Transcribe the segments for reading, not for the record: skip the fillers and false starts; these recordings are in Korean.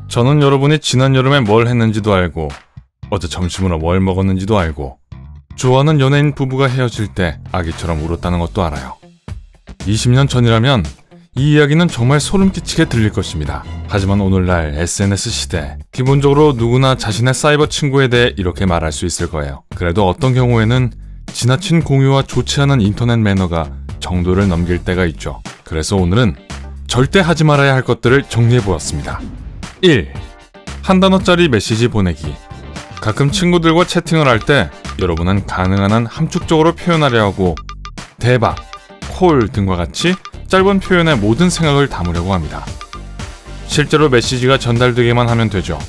저는 여러분이 지난 여름에 뭘 했는지도 알고 어제 점심으로 뭘 먹었는지도 알고 좋아하는 연예인 부부가 헤어질 때 아기처럼 울었다는 것도 알아요. 20년 전이라면 이 이야기는 정말 소름 끼치게 들릴 것입니다. 하지만 오늘날 SNS 시대, 기본적으로 누구나 자신의 사이버 친구에 대해 이렇게 말할 수 있을 거예요. 그래도 어떤 경우에는 지나친 공유와 좋지 않은 인터넷 매너가 정도를 넘길 때가 있죠. 그래서 오늘은 절대 하지 말아야 할 것들을 정리해보았습니다. 1. 한 단어짜리 메시지 보내기. 가끔 친구들과 채팅을 할 때 여러분은 가능한 한 함축적으로 표현하려 하고 대박, 콜 등과 같이 짧은 표현에 모든 생각을 담으려고 합니다. 실제로 메시지가 전달되기만 하면 되죠.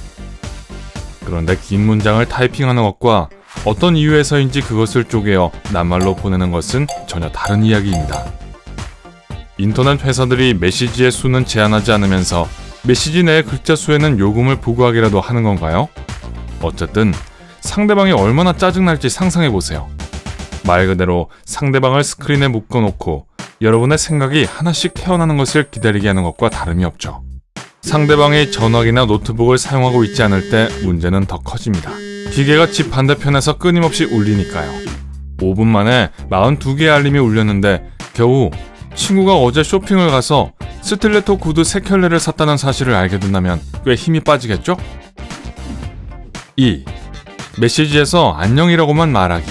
그런데 긴 문장을 타이핑하는 것과 어떤 이유에서인지 그것을 쪼개어 낱말로 보내는 것은 전혀 다른 이야기입니다. 인터넷 회사들이 메시지의 수는 제한하지 않으면서 메시지 내의 글자 수에는 요금을 부과하기라도 하는 건가요? 어쨌든 상대방이 얼마나 짜증날지 상상해보세요. 말 그대로 상대방을 스크린에 묶어놓고 여러분의 생각이 하나씩 태어나는 것을 기다리게 하는 것과 다름이 없죠. 상대방이 전화기나 노트북을 사용하고 있지 않을 때 문제는 더 커집니다. 기계가 집 반대편에서 끊임없이 울리니까요. 5분 만에 42개의 알림이 울렸는데 겨우 친구가 어제 쇼핑을 가서 스틸레토 구두 3켤레를 샀다는 사실을 알게 된다면 꽤 힘이 빠지겠죠? 2. 메시지에서 안녕이라고만 말하기.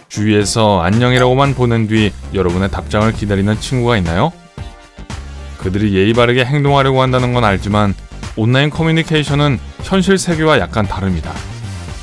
주위에서 안녕이라고만 보낸 뒤 여러분의 답장을 기다리는 친구가 있나요? 그들이 예의 바르게 행동하려고 한다는 건 알지만 온라인 커뮤니케이션은 현실 세계와 약간 다릅니다.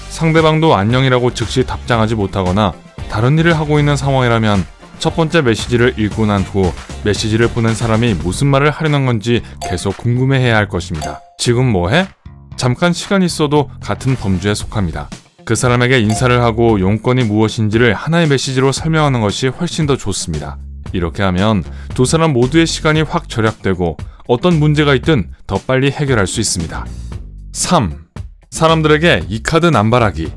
상대방도 안녕이라고 즉시 답장하지 못하거나 다른 일을 하고 있는 상황이라면 첫 번째 메시지를 읽고 난 후 메시지를 보낸 사람이 무슨 말을 하려는 건지 계속 궁금해해야 할 것입니다. 지금 뭐해? 잠깐 시간이 있어도 같은 범주에 속합니다. 그 사람에게 인사를 하고 용건이 무엇인지를 하나의 메시지로 설명하는 것이 훨씬 더 좋습니다. 이렇게 하면 두 사람 모두의 시간이 확 절약되고 어떤 문제가 있든 더 빨리 해결할 수 있습니다. 3. 사람들에게 이 카드 남발하기.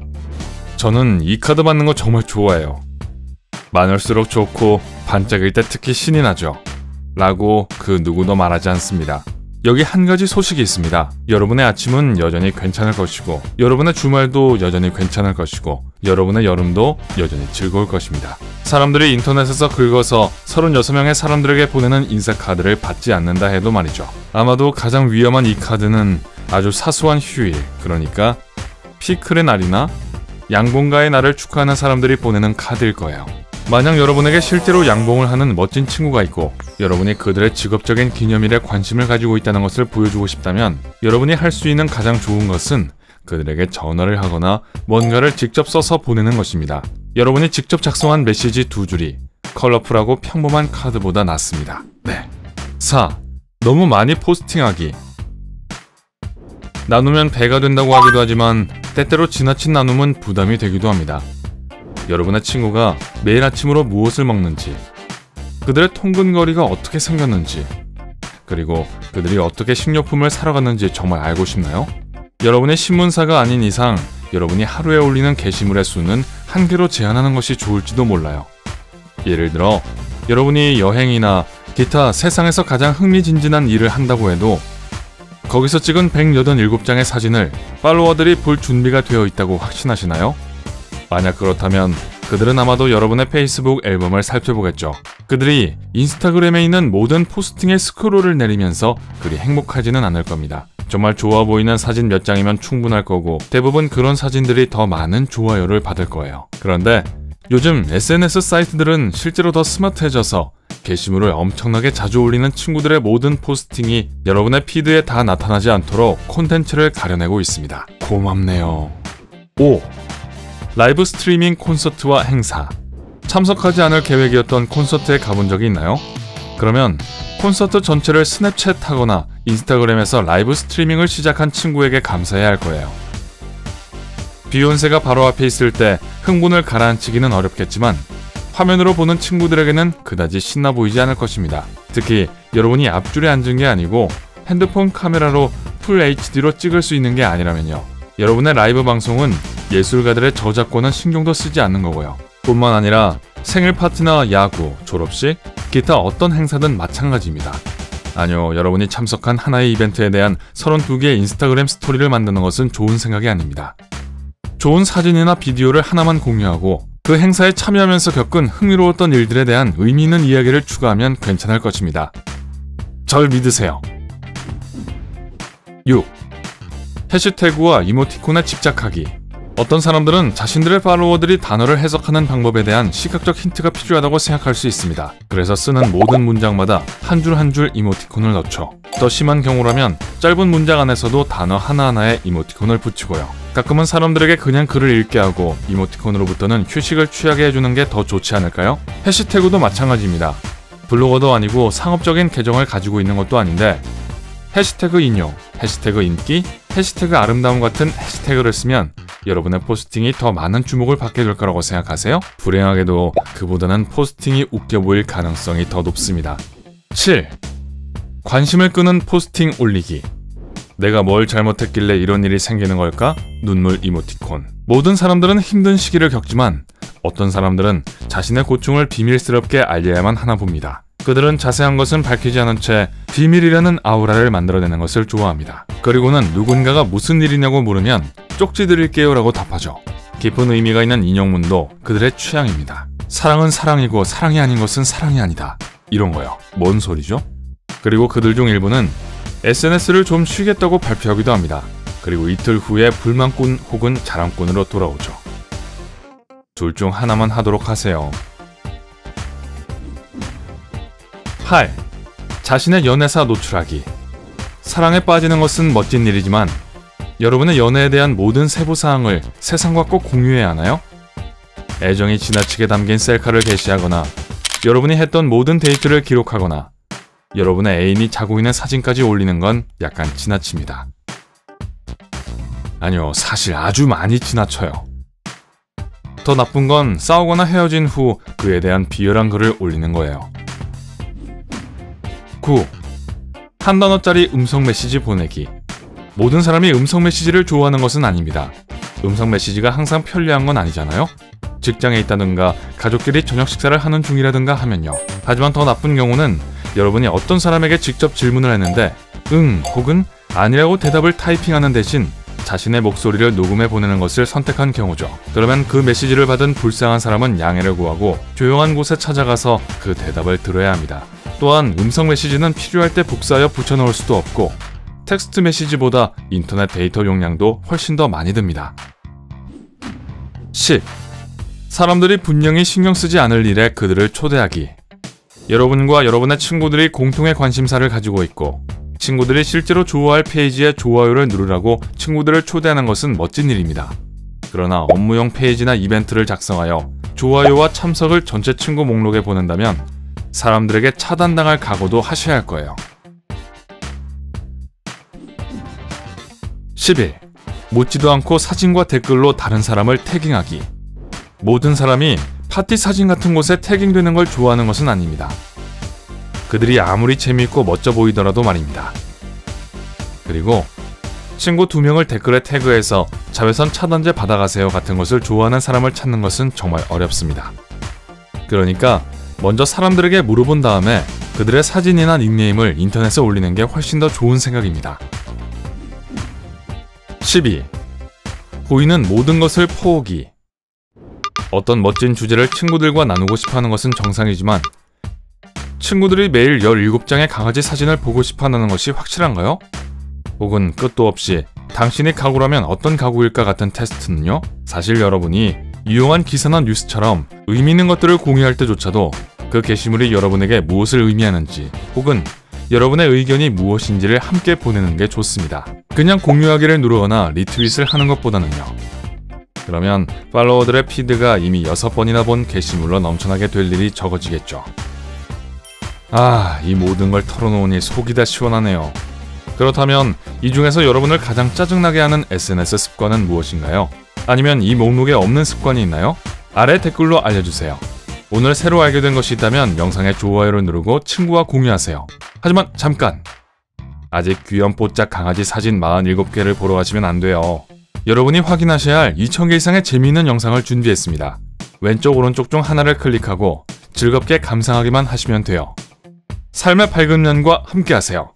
저는 이 카드 받는 거 정말 좋아해요. 많을수록 좋고 반짝일 때 특히 신이 나죠. 라고 그 누구도 말하지 않습니다. 여기 한 가지 소식이 있습니다. 여러분의 아침은 여전히 괜찮을 것이고 여러분의 주말도 여전히 괜찮을 것이고 여러분의 여름도 여전히 즐거울 것입니다. 사람들이 인터넷에서 긁어서 36명의 사람들에게 보내는 인사카드를 받지 않는다 해도 말이죠. 아마도 가장 위험한 이 카드는 아주 사소한 휴일, 그러니까 피클의 날이나 양봉가의 날을 축하하는 사람들이 보내는 카드일 거예요. 만약 여러분에게 실제로 양봉을 하는 멋진 친구가 있고 여러분이 그들의 직업적인 기념일에 관심을 가지고 있다는 것을 보여주고 싶다면 여러분이 할 수 있는 가장 좋은 것은 그들에게 전화를 하거나 뭔가를 직접 써서 보내는 것입니다. 여러분이 직접 작성한 메시지 2줄이 컬러풀하고 평범한 카드보다 낫습니다. 네. 4. 너무 많이 포스팅하기. 나누면 배가 된다고 하기도 하지만 때때로 지나친 나눔은 부담이 되기도 합니다. 여러분의 친구가 매일 아침으로 무엇을 먹는지, 그들의 통근거리가 어떻게 생겼는지, 그리고 그들이 어떻게 식료품을 사러 갔는지 정말 알고 싶나요? 여러분의 신문사가 아닌 이상 여러분이 하루에 올리는 게시물의 수는 한 개로 제한하는 것이 좋을지도 몰라요. 예를 들어 여러분이 여행이나 기타 세상에서 가장 흥미진진한 일을 한다고 해도 거기서 찍은 187장의 사진을 팔로워들이 볼 준비가 되어 있다고 확신하시나요? 만약 그렇다면 그들은 아마도 여러분의 페이스북 앨범을 살펴보겠죠. 그들이 인스타그램에 있는 모든 포스팅의 스크롤을 내리면서 그리 행복하지는 않을 겁니다. 정말 좋아 보이는 사진 몇 장이면 충분할 거고 대부분 그런 사진들이 더 많은 좋아요를 받을 거예요. 그런데 요즘 SNS 사이트들은 실제로 더 스마트해져서 게시물을 엄청나게 자주 올리는 친구들의 모든 포스팅이 여러분의 피드에 다 나타나지 않도록 콘텐츠를 가려내고 있습니다. 고맙네요. 5. 라이브 스트리밍 콘서트와 행사. 참석하지 않을 계획이었던 콘서트에 가본 적이 있나요? 그러면 콘서트 전체를 스냅챗하거나 인스타그램에서 라이브 스트리밍을 시작한 친구에게 감사해야 할 거예요. 비욘세가 바로 앞에 있을 때 흥분을 가라앉히기는 어렵겠지만 화면으로 보는 친구들에게는 그다지 신나 보이지 않을 것입니다. 특히 여러분이 앞줄에 앉은 게 아니고 핸드폰 카메라로 풀 HD로 찍을 수 있는 게 아니라면요. 여러분의 라이브 방송은 예술가들의 저작권은 신경도 쓰지 않는 거고요. 뿐만 아니라 생일 파티나 야구, 졸업식, 기타 어떤 행사든 마찬가지입니다. 아니요, 여러분이 참석한 하나의 이벤트에 대한 32개의 인스타그램 스토리를 만드는 것은 좋은 생각이 아닙니다. 좋은 사진이나 비디오를 하나만 공유하고 그 행사에 참여하면서 겪은 흥미로웠던 일들에 대한 의미 있는 이야기를 추가하면 괜찮을 것입니다. 절 믿으세요. 6. 해시태그와 이모티콘에 집착하기. 어떤 사람들은 자신들의 팔로워들이 단어를 해석하는 방법에 대한 시각적 힌트가 필요하다고 생각할 수 있습니다. 그래서 쓰는 모든 문장마다 한 줄 한 줄 이모티콘을 넣죠. 더 심한 경우라면 짧은 문장 안에서도 단어 하나하나에 이모티콘을 붙이고요. 가끔은 사람들에게 그냥 글을 읽게 하고 이모티콘으로부터는 휴식을 취하게 해주는 게 더 좋지 않을까요? 해시태그도 마찬가지입니다. 블로거도 아니고 상업적인 계정을 가지고 있는 것도 아닌데 해시태그 인용, 해시태그 인기, 해시태그 아름다움 같은 해시태그를 쓰면 여러분의 포스팅이 더 많은 주목을 받게 될 거라고 생각하세요? 불행하게도 그보다는 포스팅이 웃겨 보일 가능성이 더 높습니다. 7. 관심을 끄는 포스팅 올리기. 내가 뭘 잘못했길래 이런 일이 생기는 걸까? 눈물 이모티콘. 모든 사람들은 힘든 시기를 겪지만 어떤 사람들은 자신의 고충을 비밀스럽게 알려야만 하나 봅니다. 그들은 자세한 것은 밝히지 않은 채 비밀이라는 아우라를 만들어내는 것을 좋아합니다. 그리고는 누군가가 무슨 일이냐고 물으면 쪽지 드릴게요 라고 답하죠. 깊은 의미가 있는 인용문도 그들의 취향입니다. 사랑은 사랑이고 사랑이 아닌 것은 사랑이 아니다. 이런 거요. 뭔 소리죠? 그리고 그들 중 일부는 SNS를 좀 쉬겠다고 발표하기도 합니다. 그리고 이틀 후에 불만꾼 혹은 자랑꾼으로 돌아오죠. 둘 중 하나만 하도록 하세요. 8. 자신의 연애사 노출하기. 사랑에 빠지는 것은 멋진 일이지만 여러분의 연애에 대한 모든 세부사항을 세상과 꼭 공유해야 하나요? 애정이 지나치게 담긴 셀카를 게시하거나 여러분이 했던 모든 데이트를 기록하거나 여러분의 애인이 자고 있는 사진까지 올리는 건 약간 지나칩니다. 아니요, 사실 아주 많이 지나쳐요. 더 나쁜 건 싸우거나 헤어진 후 그에 대한 비열한 글을 올리는 거예요. 9. 한 단어짜리 음성 메시지 보내기. 모든 사람이 음성 메시지를 좋아하는 것은 아닙니다. 음성 메시지가 항상 편리한 건 아니잖아요? 직장에 있다든가 가족끼리 저녁 식사를 하는 중이라든가 하면요. 하지만 더 나쁜 경우는 여러분이 어떤 사람에게 직접 질문을 했는데 응 혹은 아니라고 대답을 타이핑하는 대신 자신의 목소리를 녹음해 보내는 것을 선택한 경우죠. 그러면 그 메시지를 받은 불쌍한 사람은 양해를 구하고 조용한 곳에 찾아가서 그 대답을 들어야 합니다. 또한 음성 메시지는 필요할 때 복사하여 붙여넣을 수도 없고 텍스트 메시지보다 인터넷 데이터 용량도 훨씬 더 많이 듭니다. 10. 사람들이 분명히 신경 쓰지 않을 일에 그들을 초대하기. 여러분과 여러분의 친구들이 공통의 관심사를 가지고 있고 친구들이 실제로 좋아할 페이지에 좋아요를 누르라고 친구들을 초대하는 것은 멋진 일입니다. 그러나 업무용 페이지나 이벤트를 작성하여 좋아요와 참석을 전체 친구 목록에 보낸다면 사람들에게 차단당할 각오도 하셔야 할 거예요. 11. 묻지도 않고 사진과 댓글로 다른 사람을 태깅하기. 모든 사람이 파티 사진 같은 곳에 태깅되는 걸 좋아하는 것은 아닙니다. 그들이 아무리 재미있고 멋져 보이더라도 말입니다. 그리고 친구 2명을 댓글에 태그해서 자외선 차단제 받아가세요 같은 것을 좋아하는 사람을 찾는 것은 정말 어렵습니다. 그러니까 먼저 사람들에게 물어본 다음에 그들의 사진이나 닉네임을 인터넷에 올리는 게 훨씬 더 좋은 생각입니다. 12. 보이는 모든 것을 퍼오기. 어떤 멋진 주제를 친구들과 나누고 싶어하는 것은 정상이지만 친구들이 매일 17장의 강아지 사진을 보고 싶어하는 것이 확실한가요? 혹은 끝도 없이 당신이 가구라면 어떤 가구일까 같은 테스트는요? 사실 여러분이 유용한 기사나 뉴스처럼 의미 있는 것들을 공유할 때조차도 그 게시물이 여러분에게 무엇을 의미하는지 혹은 여러분의 의견이 무엇인지를 함께 보내는 게 좋습니다. 그냥 공유하기를 누르거나 리트윗을 하는 것보다는요. 그러면 팔로워들의 피드가 이미 6번이나 본 게시물로 넘쳐나게 될 일이 적어지겠죠. 이 모든 걸 털어놓으니 속이 다 시원하네요. 그렇다면 이 중에서 여러분을 가장 짜증나게 하는 SNS 습관은 무엇인가요? 아니면 이 목록에 없는 습관이 있나요? 아래 댓글로 알려주세요. 오늘 새로 알게 된 것이 있다면 영상에 좋아요를 누르고 친구와 공유하세요. 하지만 잠깐! 아직 귀염뽀짝 강아지 사진 47개를 보러 가시면 안 돼요. 여러분이 확인하셔야 할 2000개 이상의 재미있는 영상을 준비했습니다. 왼쪽 오른쪽 중 하나를 클릭하고 즐겁게 감상하기만 하시면 돼요. 삶의 밝은 면과 함께하세요.